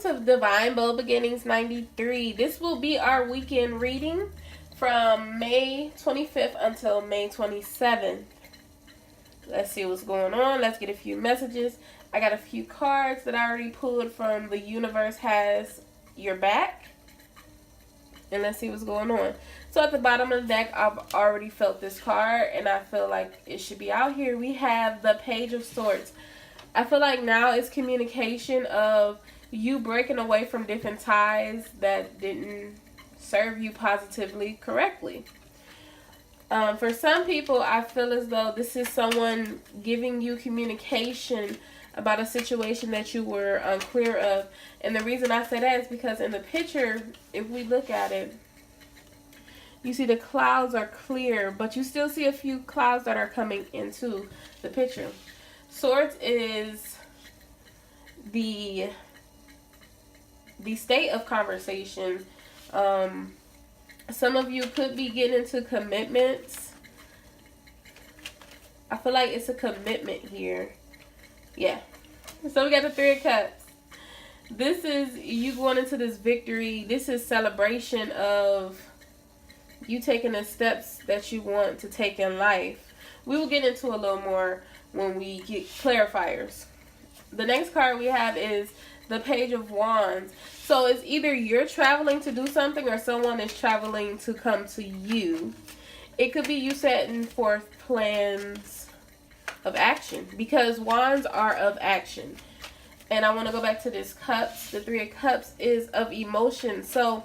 to Divine Bold Beginnings 93. This will be our weekend reading from May 25th until May 27th. Let's see what's going on. Let's get a few messages. I got a few cards that I already pulled from The Universe Has Your Back. And let's see what's going on. So at the bottom of the deck, I've already felt this card, and I feel like it should be out here. We have the Page of Swords. I feel like now it's communication of you breaking away from different ties that didn't serve you positively correctly. For some people, I feel as though this is someone giving you communication about a situation that you were unclear of. And the reason I say that is because in the picture, if we look at it, you see the clouds are clear, but you still see a few clouds that are coming into the picture. Swords is the state of conversation. Some of you could be getting into commitments. I feel like it's a commitment here. Yeah. So we got the Three of Cups. This is you going into this victory. This is celebration of you taking the steps that you want to take in life. We will get into a little more when we get clarifiers. The next card we have is the Page of Wands. So it's either you're traveling to do something or someone is traveling to come to you. It could be you setting forth plans of action, because wands are of action. And I want to go back to this cups. The Three of Cups is of emotion. So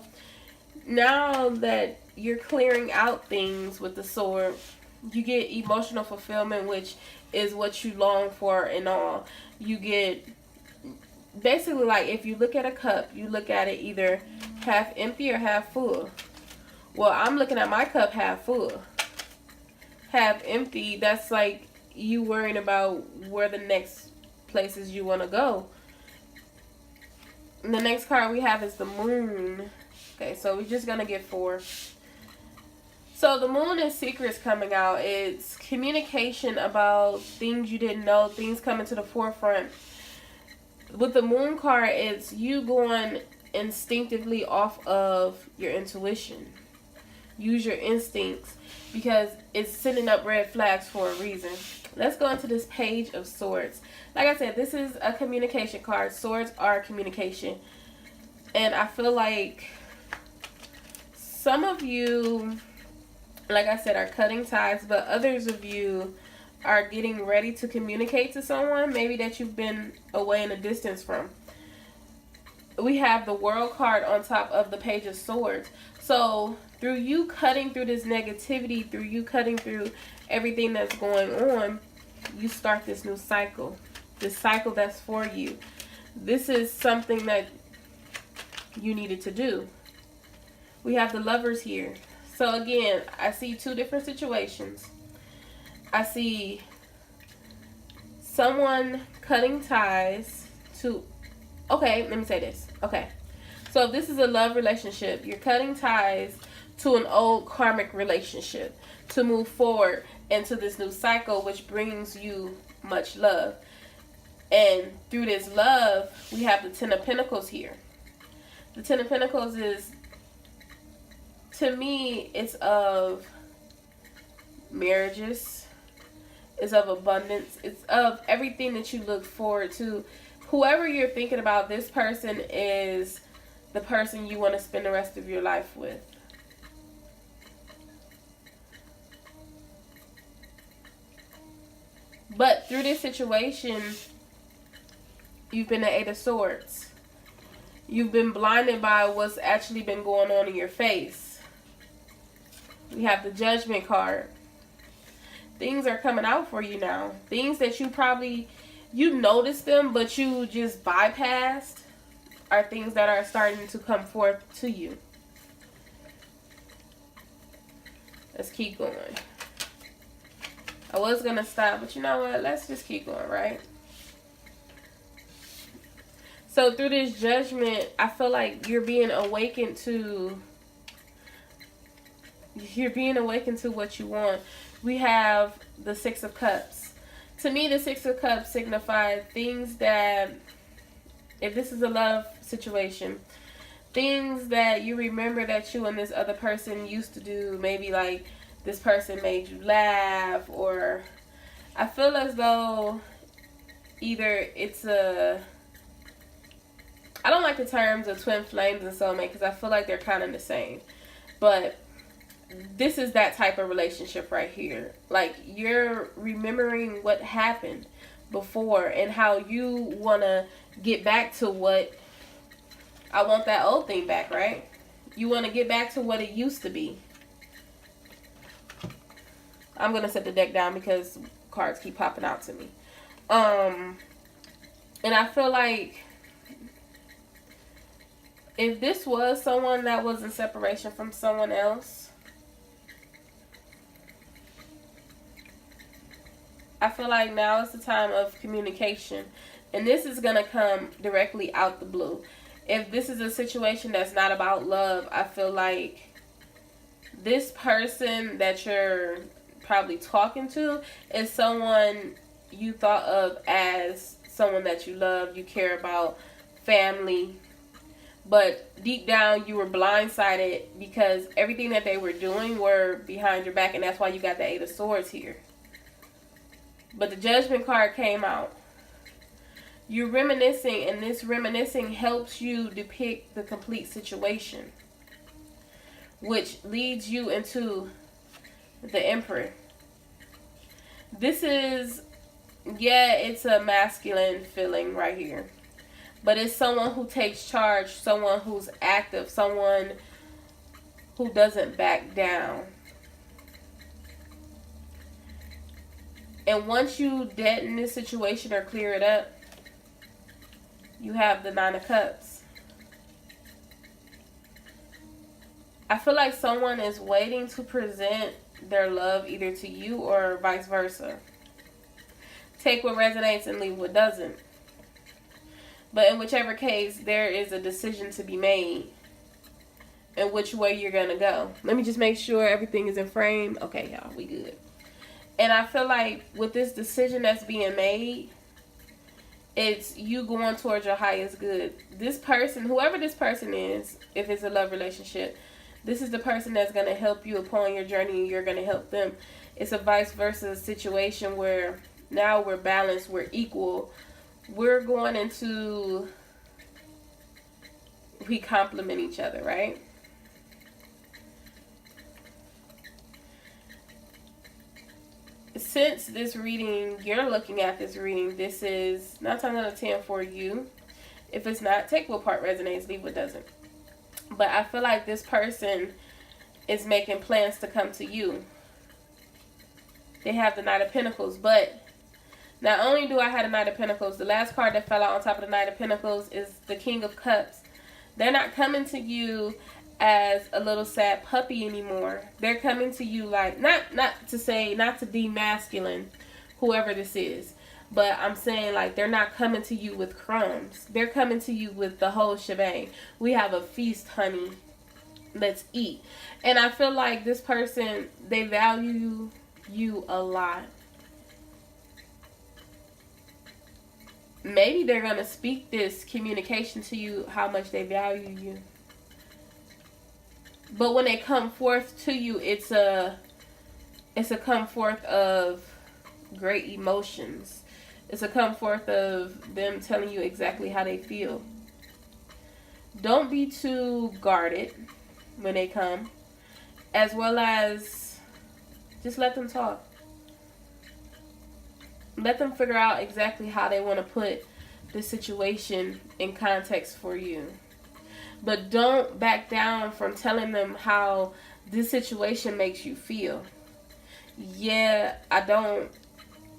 now that you're clearing out things with the sword, you get emotional fulfillment, which is what you long for and all. You get basically, like, if you look at a cup, you look at it either half empty or half full. Well, I'm looking at my cup half full. Half empty, that's like you worrying about where the next places you want to go. And the next card we have is the Moon. Okay, so we're just going to get 4. So the Moon is secrets coming out. It's communication about things you didn't know, things coming to the forefront. With the Moon card, it's you going instinctively off of your intuition. Use your instincts, because it's sending up red flags for a reason. Let's go into this Page of Swords. Like I said, this is a communication card. Swords are communication. And I feel like some of you, like I said, are cutting ties, but others of you are getting ready to communicate to someone maybe that you've been away in a distance from. We have the World card on top of the Page of Swords. So through you cutting through this negativity, through you cutting through everything that's going on, you start this new cycle. This cycle that's for you. This is something that you needed to do. We have the Lovers here. So again, I see 2 different situations. I see someone cutting ties to... Okay, let me say this. Okay. So if this is a love relationship, you're cutting ties to an old karmic relationship to move forward into this new cycle, which brings you much love. And through this love, we have the Ten of Pentacles here. The Ten of Pentacles is, to me, it's of marriages. It's of abundance. It's of everything that you look forward to. Whoever you're thinking about, this person is the person you want to spend the rest of your life with. But through this situation, you've been the Eight of Swords. You've been blinded by what's actually been going on in your face. We have the Judgment card. Things are coming out for you now. Things that you probably, you noticed them, but you just bypassed, are things that are starting to come forth to you. Let's keep going. I was going to stop, but you know what? Let's just keep going, right? So through this Judgment, I feel like you're being awakened to what you want. We have the Six of Cups. To me, the Six of Cups signify things that if this is a love situation, things that you remember that you and this other person used to do, maybe like this person made you laugh, or I feel as though either it's a, I don't like the terms of twin flames and soulmate because I feel like they're kind of the same, but this is that type of relationship right here. Like, you're remembering what happened before and how you want to get back to what, I want that old thing back, right? You want to get back to what it used to be. I'm going to set the deck down because cards keep popping out to me. And I feel like if this was someone that was in separation from someone else, I feel like now is the time of communication. And this is going to come directly out the blue. If this is a situation that's not about love, I feel like this person that you're probably talking to is someone you thought of as someone that you love, you care about, family. But deep down, you were blindsided because everything that they were doing were behind your back. And that's why you got the Eight of Swords here. But the Judgment card came out. You're reminiscing, and this reminiscing helps you depict the complete situation, which leads you into the Emperor. This is, yeah, it's a masculine feeling right here. But it's someone who takes charge, someone who's active, someone who doesn't back down. And once you deaden this situation or clear it up, you have the Nine of Cups. I feel like someone is waiting to present their love either to you or vice versa. Take what resonates and leave what doesn't. But in whichever case, there is a decision to be made in which way you're going to go. Let me just make sure everything is in frame. Okay, y'all, we good. And I feel like with this decision that's being made, it's you going towards your highest good. This person, whoever this person is, if it's a love relationship, this is the person that's going to help you upon your journey and you're going to help them. It's a vice versa situation where now we're balanced, we're equal. We're going into, we complement each other, right? Since this reading, you're looking at this reading, this is 9 times out of 10 for you. If it's not, take what part resonates, leave what doesn't. But I feel like this person is making plans to come to you. They have the Knight of Pentacles, but not only do I have the Knight of Pentacles, the last card that fell out on top of the Knight of Pentacles is the King of Cups. They're not coming to you as a little sad puppy anymore. They're coming to you like, not to demasculine whoever this is, but I'm saying like they're not coming to you with crumbs. They're coming to you with the whole shebang. We have a feast, honey. Let's eat. And I feel like this person, they value you a lot. Maybe they're going to speak this communication to you, how much they value you. But when they come forth to you, it's a come forth of great emotions. It's a come forth of them telling you exactly how they feel. Don't be too guarded when they come, as well as just let them talk. Let them figure out exactly how they want to put the situation in context for you. But don't back down from telling them how this situation makes you feel. Yeah, I don't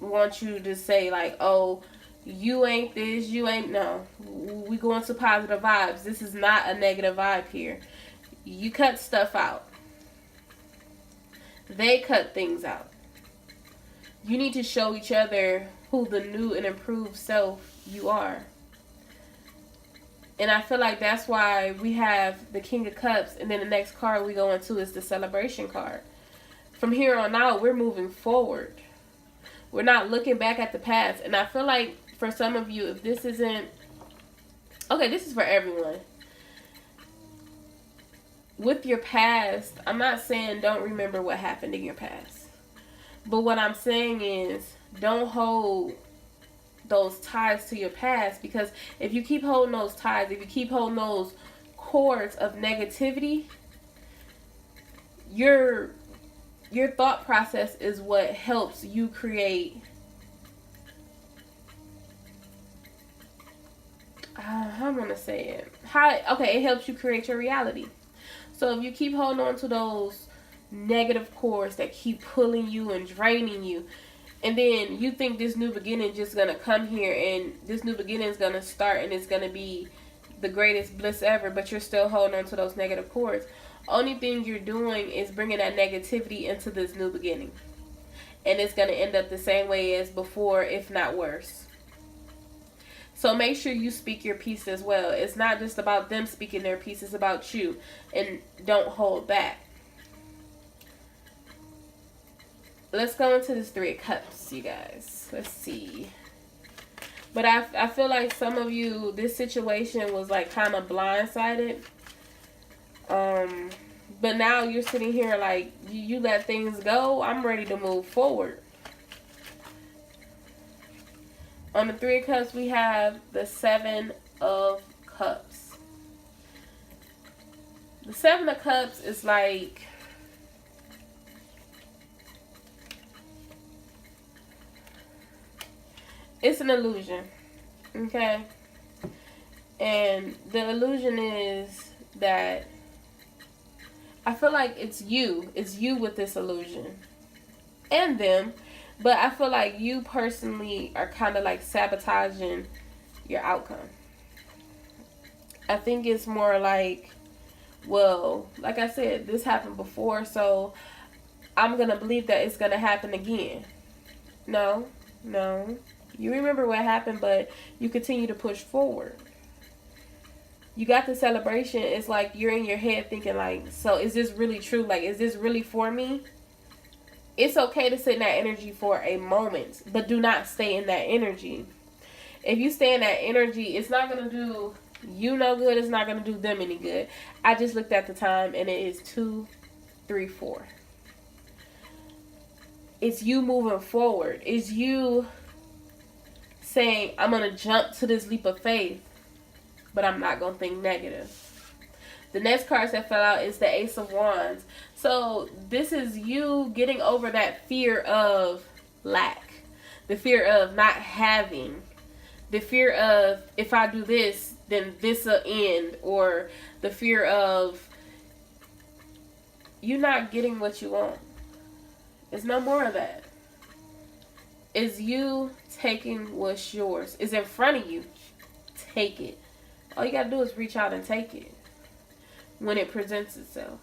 want you to say like, oh, you ain't this, you ain't, no. We go into positive vibes. This is not a negative vibe here. You cut stuff out. They cut things out. You need to show each other who the new and improved self you are. And I feel like that's why we have the King of Cups, and then the next card we go into is the Celebration card. From here on out, we're moving forward. We're not looking back at the past. And I feel like for some of you, if this isn't Okay, this is for everyone. With your past, I'm not saying don't remember what happened in your past. But what I'm saying is don't hold those ties to your past, because if you keep holding those ties, if you keep holding those cords of negativity, your thought process is what helps you create how I'm gonna say it. It helps you create your reality. So if you keep holding on to those negative cords that keep pulling you and draining you, and then you think this new beginning just gonna come here and this new beginning is gonna start and it's gonna be the greatest bliss ever, but you're still holding on to those negative cords. Only thing you're doing is bringing that negativity into this new beginning, and it's gonna end up the same way as before, if not worse. So make sure you speak your piece as well. It's not just about them speaking their piece, it's about you, and don't hold back. Let's go into this Three of Cups, you guys. Let's see. But I feel like some of you, this situation was like kind of blindsided. But now you're sitting here like, you let things go. I'm ready to move forward. On the Three of Cups, we have the Seven of Cups. The Seven of Cups is like, it's an illusion, okay? And the illusion is that I feel like it's you with this illusion, and them, but I feel like you personally are kind of like sabotaging your outcome. I think it's more like, well, like I said, this happened before, so I'm going to believe that it's going to happen again. No. You remember what happened, but you continue to push forward. You got the celebration. It's like you're in your head thinking like, so is this really true? Like, is this really for me? It's okay to sit in that energy for a moment, but do not stay in that energy. If you stay in that energy, it's not going to do you no good. It's not going to do them any good. I just looked at the time and it is 2:34. It's you moving forward. It's you saying, I'm going to jump to this leap of faith, but I'm not going to think negative. The next cards that fell out is the Ace of Wands. So this is you getting over that fear of lack, the fear of not having, the fear of if I do this, then this will end, or the fear of you not getting what you want. It's no more of that. It's you taking what's yours. It's in front of you. Take it. All you gotta do is reach out and take it when it presents itself.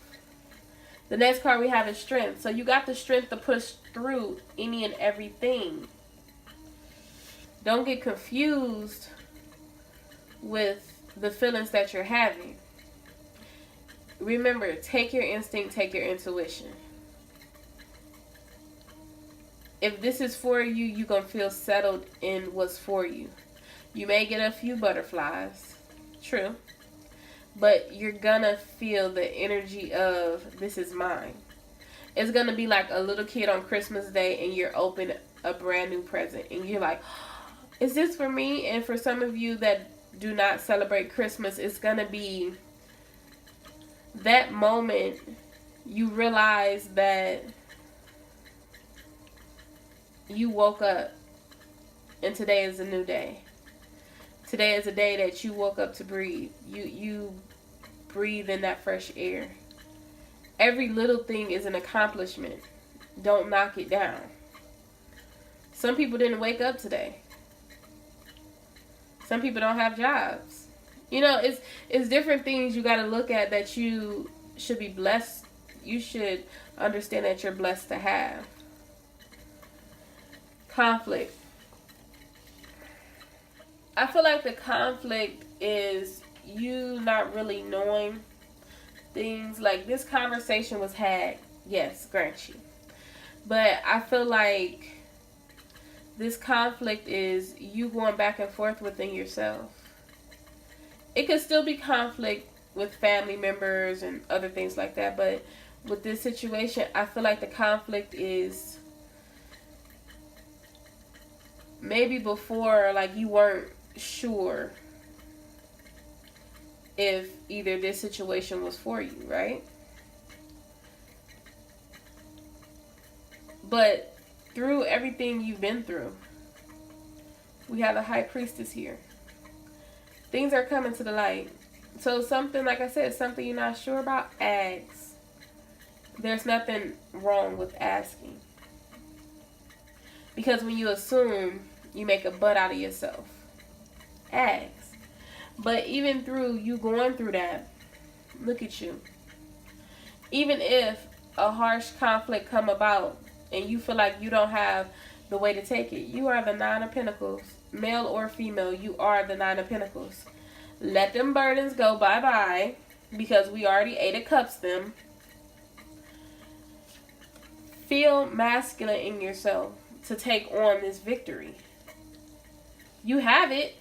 The next card we have is Strength. So you got the strength to push through any and everything. Don't get confused with the feelings that you're having. Remember, take your instinct, take your intuition. If this is for you, you're going to feel settled in what's for you. You may get a few butterflies. True. But you're going to feel the energy of, this is mine. It's going to be like a little kid on Christmas Day and you're opening a brand new present. And you're like, is this for me? And for some of you that do not celebrate Christmas, it's going to be that moment you realize that you woke up and today is a new day. Today is a day that you woke up to breathe. You breathe in that fresh air. Every little thing is an accomplishment. Don't knock it down. Some people didn't wake up today. Some people don't have jobs. You know, it's different things you got to look at that you should be blessed. You should understand that you're blessed to have. Conflict. I feel like the conflict is you not really knowing things. Like, this conversation was had, yes, grant you. But I feel like this conflict is you going back and forth within yourself. it could still be conflict with family members and other things like that, but with this situation, I feel like the conflict is maybe before, like, you weren't sure if either this situation was for you, right? But through everything you've been through, we have the High Priestess here. Things are coming to the light. So something, like I said, something you're not sure about, ask. There's nothing wrong with asking. Because when you assume, you make a butt out of yourself. Ask. But even through you going through that, look at you. Even if a harsh conflict come about and you feel like you don't have the way to take it, you are the Nine of Pentacles. Male or female, you are the Nine of Pentacles. Let them burdens go bye-bye, because we already 8 of Cups them. Feel masculine in yourself to take on this victory. You have it.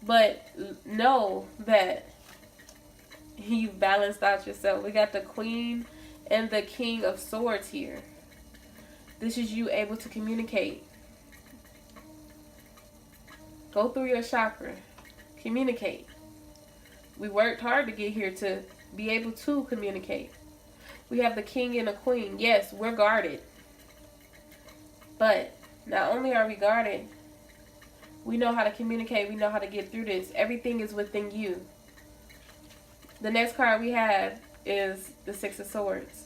But know that you've balanced out yourself. We got the Queen and the King of Swords here. This is you able to communicate. Go through your chakra. Communicate. We worked hard to get here to be able to communicate. We have the King and the Queen. Yes, we're guarded. But not only are we guarded, we know how to communicate. We know how to get through this. Everything is within you. The next card we have is the Six of Swords.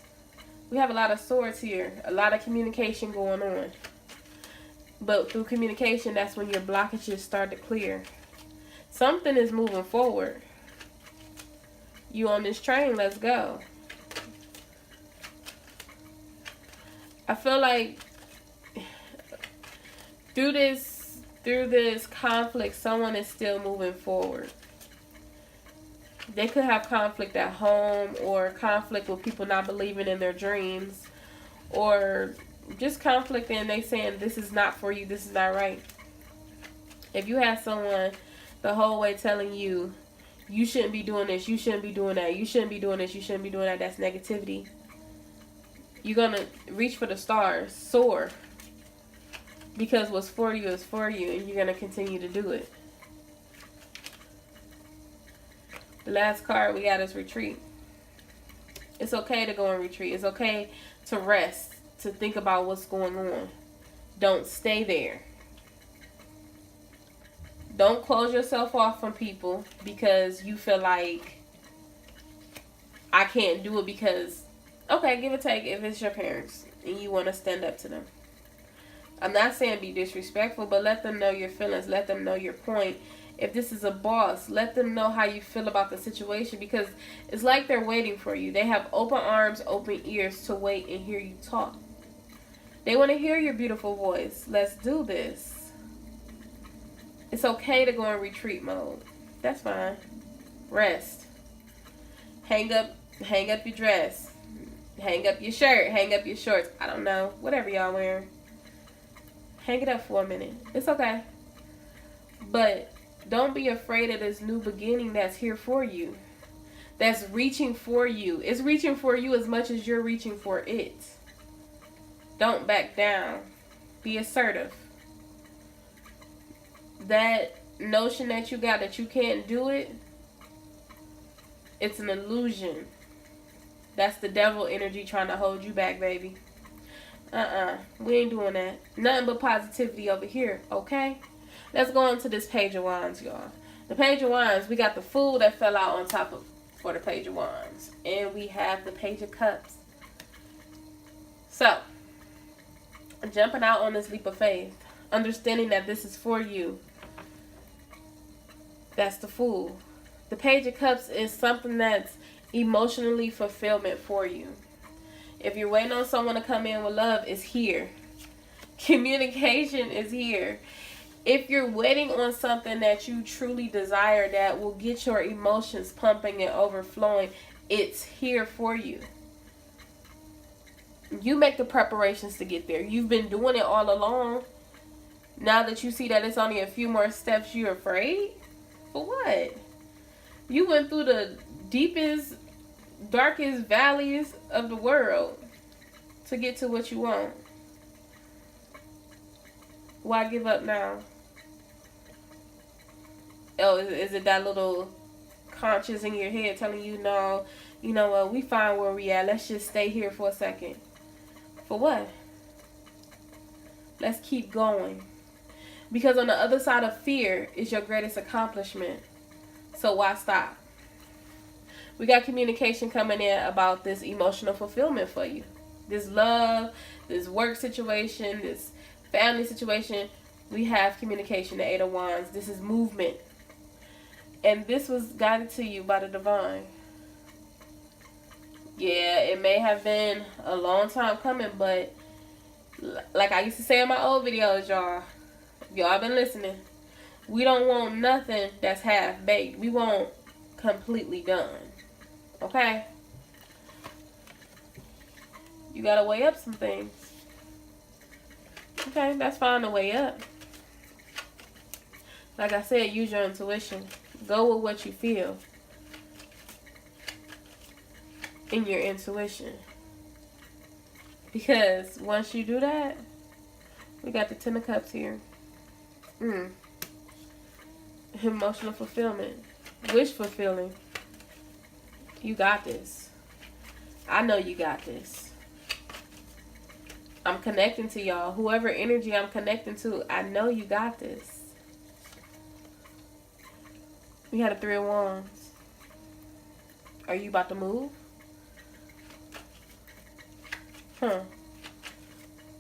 We have a lot of swords here. A lot of communication going on. But through communication, that's when your blockages start to clear. Something is moving forward. You on this train, let's go. I feel like through this conflict, someone is still moving forward. They could have conflict at home, or conflict with people not believing in their dreams, or just conflict and they saying this is not for you, this is not right. If you have someone the whole way telling you, you shouldn't be doing this, you shouldn't be doing that, you shouldn't be doing this, you shouldn't be doing that, that's negativity. You're going to reach for the stars, soar. Because what's for you is for you, and you're going to continue to do it. The last card we got is retreat. It's okay to go and retreat. It's okay to rest, to think about what's going on. Don't stay there. Don't close yourself off from people because you feel like I can't do it because, okay, give or take, if it's your parents and you want to stand up to them. I'm not saying be disrespectful, but let them know your feelings. Let them know your point. If this is a boss, let them know how you feel about the situation, because it's like they're waiting for you. They have open arms, open ears to wait and hear you talk. They want to hear your beautiful voice. Let's do this. It's okay to go in retreat mode. That's fine. Rest. Hang up your dress. Hang up your shirt. Hang up your shorts. I don't know. Whatever y'all wearing. Hang it up for a minute. It's okay. But don't be afraid of this new beginning that's here for you. That's reaching for you. It's reaching for you as much as you're reaching for it. Don't back down. Be assertive. That notion that you got that you can't do it, it's an illusion. That's the devil energy trying to hold you back, baby. We ain't doing that. Nothing but positivity over here, okay? Let's go into this Page of Wands, y'all. The Page of Wands, we got the Fool that fell out on top of for the Page of Wands. And we have the Page of Cups. So, jumping out on this leap of faith, understanding that this is for you. That's the Fool. The Page of Cups is something that's emotionally fulfillment for you. If you're waiting on someone to come in with love, it's here. Communication is here. If you're waiting on something that you truly desire that will get your emotions pumping and overflowing, it's here for you. You make the preparations to get there. You've been doing it all along. Now that you see that it's only a few more steps, you're afraid? For what? You went through the deepest, darkest valleys of the world to get to what you want. Why give up now? Oh, is it that little conscience in your head telling you, no, you know what, we find where we at. Let's just stay here for a second. For what? Let's keep going. Because on the other side of fear is your greatest accomplishment. So why stop? We got communication coming in about this emotional fulfillment for you. This love, this work situation, this family situation. We have communication, the Eight of Wands. This is movement. And this was guided to you by the divine. Yeah, it may have been a long time coming, but like I used to say in my old videos, y'all been listening. We don't want nothing that's half baked. We want completely done. Okay? You gotta weigh up some things. Okay, that's fine to weigh up. Like I said, use your intuition. Go with what you feel in your intuition. Because once you do that, we got the Ten of Cups here. Emotional fulfillment. Wish fulfilling. You got this. I know you got this. I'm connecting to y'all. Whoever energy I'm connecting to, I know you got this. We had a Three of Wands. Are you about to move?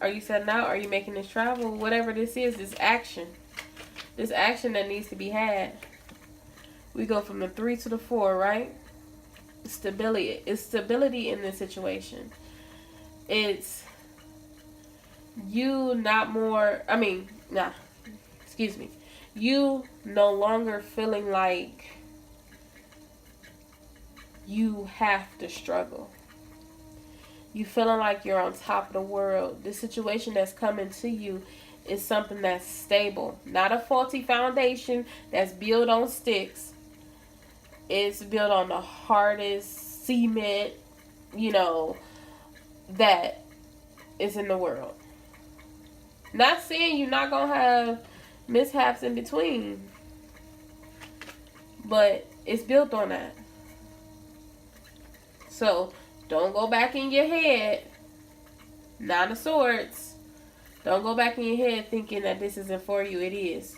Are you setting out? Are you making this travel? Whatever this is, this action. This action that needs to be had. We go from the 3 to the 4, right? Stability. It's stability in this situation. It's you not more, excuse me. You no longer feeling like you have to struggle. You feeling like you're on top of the world. The situation that's coming to you is something that's stable. Not a faulty foundation that's built on sticks. It's built on the hardest cement, that is in the world. Not saying you're not going to have mishaps in between, but it's built on that. So don't go back in your head. Nine of Swords. Don't go back in your head thinking that this isn't for you. It is.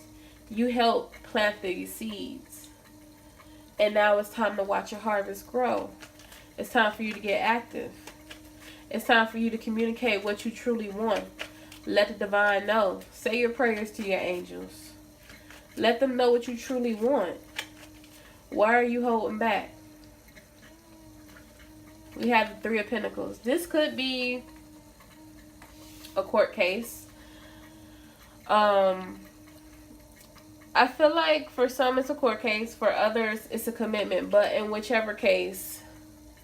You helped plant these seeds. And now it's time to watch your harvest grow. It's time for you to get active. It's time for you to communicate what you truly want. Let the divine know. Say your prayers to your angels. Let them know what you truly want. Why are you holding back? We have the Three of Pentacles. This could be a court case. I feel like for some it's a court case. For others it's a commitment. But in whichever case,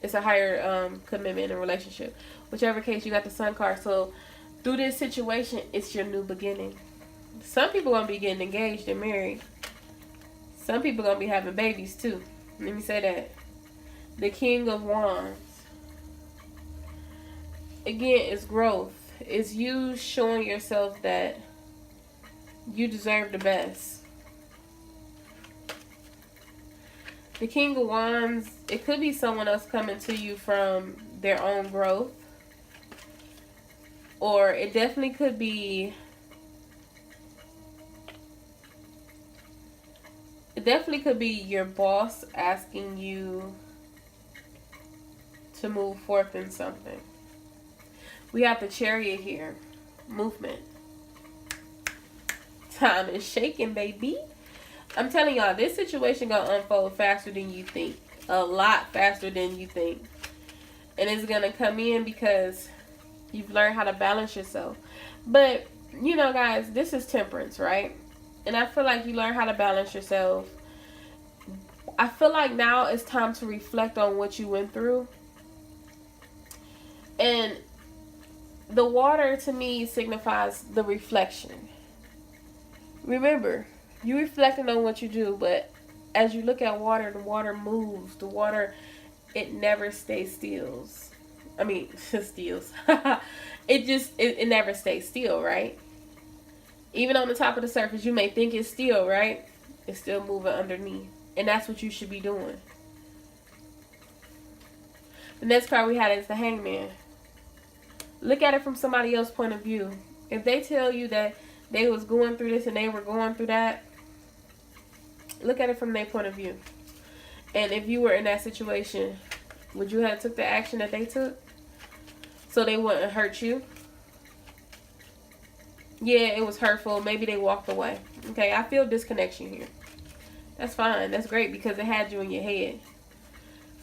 it's a higher commitment in a relationship. Whichever case, you got the Sun card. So through this situation, it's your new beginning. Some people going to be getting engaged and married. Some people going to be having babies too. Let me say that. The King of Wands. Again, it's growth. It's you showing yourself that you deserve the best. The King of Wands, it could be someone else coming to you from their own growth. Or it definitely could be... It definitely could be your boss asking you to move forth in something. We have the Chariot here. Movement. Time is shaking, baby. I'm telling y'all, this situation gonna unfold faster than you think. A lot faster than you think. And it's gonna come in because you've learned how to balance yourself. But, guys, this is Temperance, right? And I feel like you learn how to balance yourself. I feel like now it's time to reflect on what you went through. And the water to me signifies the reflection. Remember, you reflecting on what you do, but as you look at water, the water moves. The water, it never stays still. I mean, stills. it never stays still, right? Even on the top of the surface, you may think it's still, right? It's still moving underneath. And that's what you should be doing. The next card we had is the Hangman. Look at it from somebody else's point of view. If they tell you that they was going through this and they were going through that, look at it from their point of view. And if you were in that situation, would you have took the action that they took so they wouldn't hurt you? Yeah, it was hurtful. Maybe they walked away. Okay, I feel disconnection here. That's fine. That's great because it had you in your head.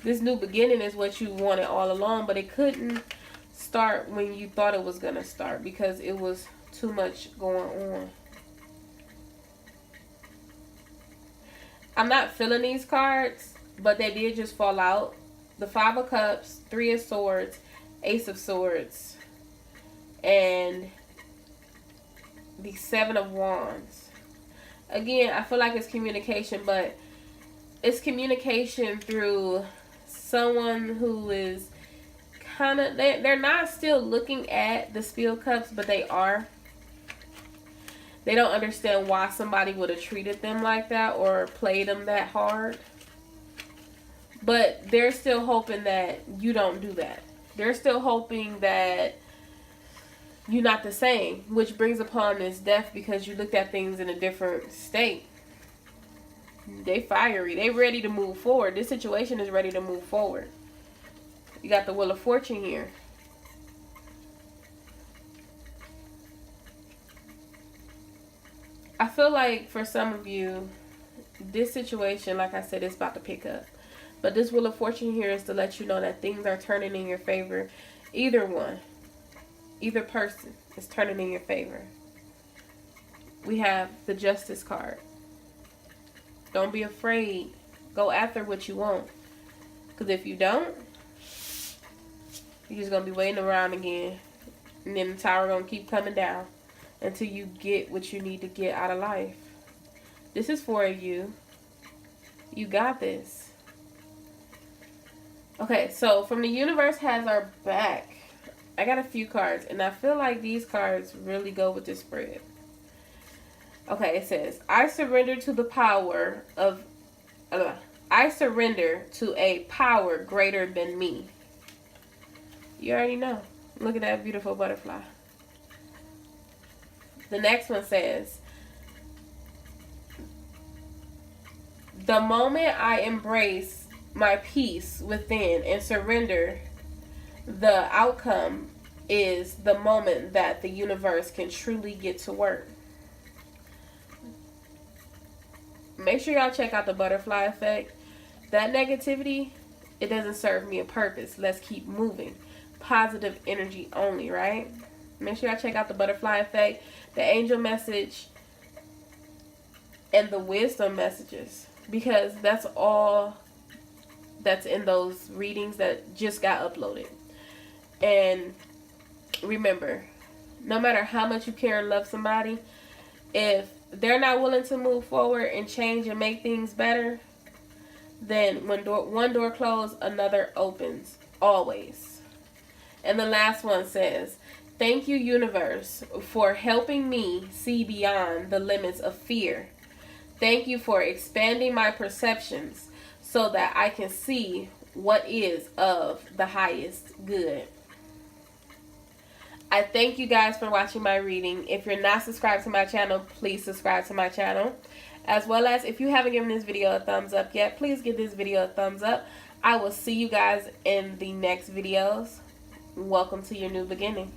This new beginning is what you wanted all along, but it couldn't start when you thought it was going to start because it was too much going on. I'm not feeling these cards, but they did just fall out. The Five of Cups, Three of Swords, Ace of Swords, and the Seven of Wands. Again, I feel like it's communication, but it's communication through someone who is kind of, they're not still looking at the Spilled Cups, but they are. They don't understand why somebody would have treated them like that or played them that hard. But they're still hoping that you don't do that. They're still hoping that you're not the same, which brings upon this death because you looked at things in a different state. They fiery. They ready to move forward. This situation is ready to move forward. You got the Wheel of Fortune here. I feel like for some of you, this situation, like I said, is about to pick up. But this Wheel of Fortune here is to let you know that things are turning in your favor. Either one. Either person is turning in your favor. We have the Justice card. Don't be afraid. Go after what you want. Because if you don't, you're just going to be waiting around again. And then the tower going to keep coming down until you get what you need to get out of life. This is for you. You got this. Okay, so from the universe has our back. I got a few cards, and I feel like these cards really go with this spread. Okay, it says, I surrender to the power of, I surrender to a power greater than me. You already know. Look at that beautiful butterfly. The next one says, the moment I embrace my peace within and surrender, the outcome is the moment that the universe can truly get to work. Make sure y'all check out the butterfly effect. That negativity, it doesn't serve me a purpose. Let's keep moving. Positive energy only, right? Make sure y'all check out the butterfly effect, the angel message, and the wisdom messages. Because that's all that's in those readings that just got uploaded. And remember, no matter how much you care and love somebody, if they're not willing to move forward and change and make things better, then when one door closes, another opens. Always. And the last one says, thank you, universe, for helping me see beyond the limits of fear. Thank you for expanding my perceptions so that I can see what is of the highest good. I thank you guys for watching my reading. If you're not subscribed to my channel, please subscribe to my channel. As well as if you haven't given this video a thumbs up yet, please give this video a thumbs up. I will see you guys in the next videos. Welcome to your new beginning.